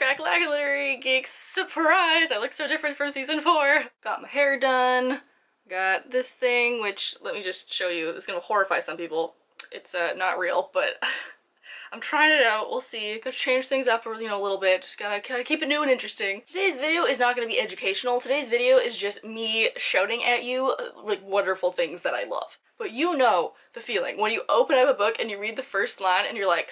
back like a literary geek. Surprise! I look so different from season 4. Got my hair done. Got this thing, which, let me just show you. It's gonna horrify some people. It's not real, but I'm trying it out. We'll see. Gotta change things up, you know, a little bit. Just gotta keep it new and interesting. Today's video is not gonna be educational. Today's video is just me shouting at you like wonderful things that I love. But you know the feeling when you open up a book and you read the first line and you're like,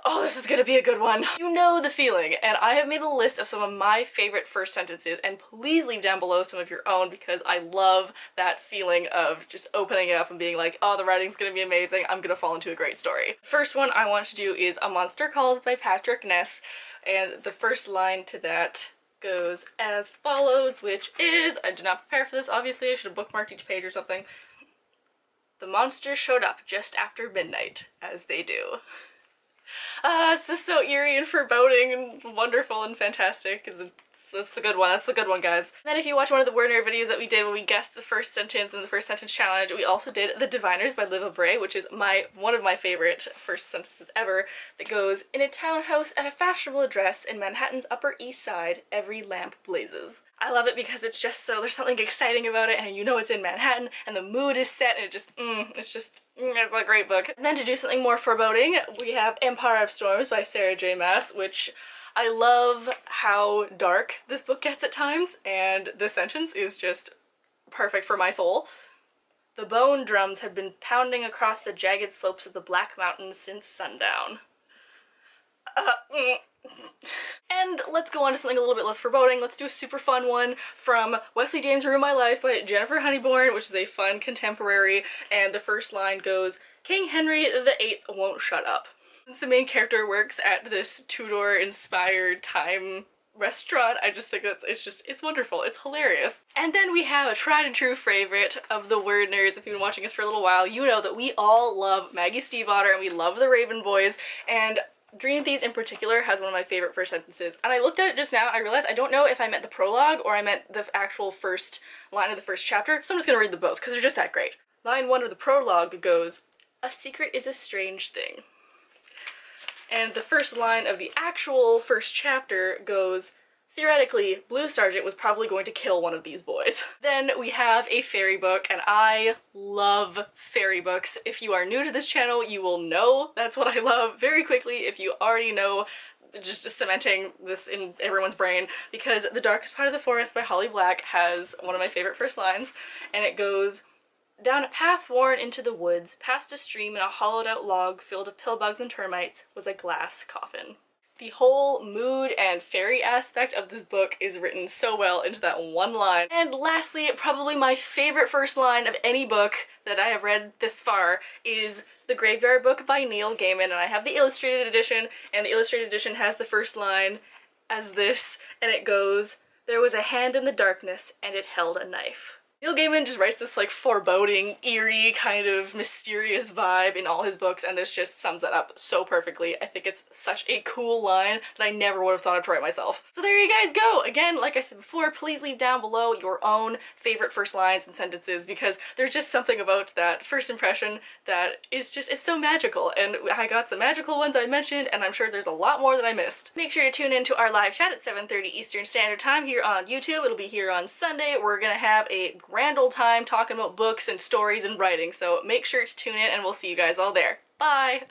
oh, this is gonna be a good one. You know the feeling, and I have made a list of some of my favorite first sentences, and please leave down below some of your own because I love that feeling of just opening it up and being like, oh, the writing's gonna be amazing, I'm gonna fall into a great story. First one I want to do is A Monster Calls by Patrick Ness, and the first line to that goes as follows, which is, I did not prepare for this, obviously, I should have bookmarked each page or something. The monster showed up just after midnight, as they do. It's just so eerie and foreboding and wonderful and fantastic. That's the good one. That's the good one, guys. Then if you watch one of the WordNerd videos that we did when we guessed the first sentence in the first sentence challenge, we also did The Diviners by Libba Bray, which is one of my favorite first sentences ever, that goes, in a townhouse at a fashionable address in Manhattan's Upper East Side, every lamp blazes. I love it because it's just so, there's something exciting about it, and you know it's in Manhattan, and the mood is set, and it's a great book. And then to do something more foreboding, we have Empire of Storms by J Maas, which I love how dark this book gets at times, and this sentence is just perfect for my soul. The bone drums had been pounding across the jagged slopes of the Black Mountains since sundown. And let's go on to something a little bit less foreboding. Let's do a super fun one from Wesley James' Ruin My Life by Jennifer Honeyboy, which is a fun contemporary, and the first line goes, King Henry VIII won't shut up. Since the main character works at this Tudor-inspired time restaurant, I just think it's wonderful. It's hilarious. And then we have a tried and true favorite of the WordNerds. If you've been watching us for a little while, you know that we all love Maggie Stiefvater and we love the Raven Boys, and Dream Thieves in particular has one of my favorite first sentences. And I looked at it just now, I realized I don't know if I meant the prologue or I meant the actual first line of the first chapter, so I'm just gonna read them both because they're just that great. Line 1 of the prologue goes, a secret is a strange thing. And the first line of the actual first chapter goes, theoretically, Blue Sergeant was probably going to kill one of these boys. Then we have a fairy book, and I love fairy books. If you are new to this channel, you will know that's what I love very quickly. If you already know, just cementing this in everyone's brain, because The Darkest Part of the Forest by Holly Black has one of my favorite first lines, and it goes, down a path worn into the woods, past a stream and a hollowed-out log filled with pillbugs and termites, was a glass coffin. The whole mood and fairy aspect of this book is written so well into that one line. And lastly, probably my favorite first line of any book that I have read this far is The Graveyard Book by Neil Gaiman, and I have the illustrated edition, and the illustrated edition has the first line as this, and it goes, there was a hand in the darkness and it held a knife. Neil Gaiman just writes this like foreboding, eerie, kind of mysterious vibe in all his books, and this just sums it up so perfectly. I think it's such a cool line that I never would have thought of to write myself. So there you guys go! Again, like I said before, please leave down below your own favorite first lines and sentences, because there's just something about that first impression that is just, it's so magical, and I got some magical ones I mentioned, and I'm sure there's a lot more that I missed. Make sure to tune in to our live chat at 7:30 Eastern Standard Time here on YouTube. It'll be here on Sunday. We're gonna have a grand old time talking about books and stories and writing, so make sure to tune in and we'll see you guys all there. Bye!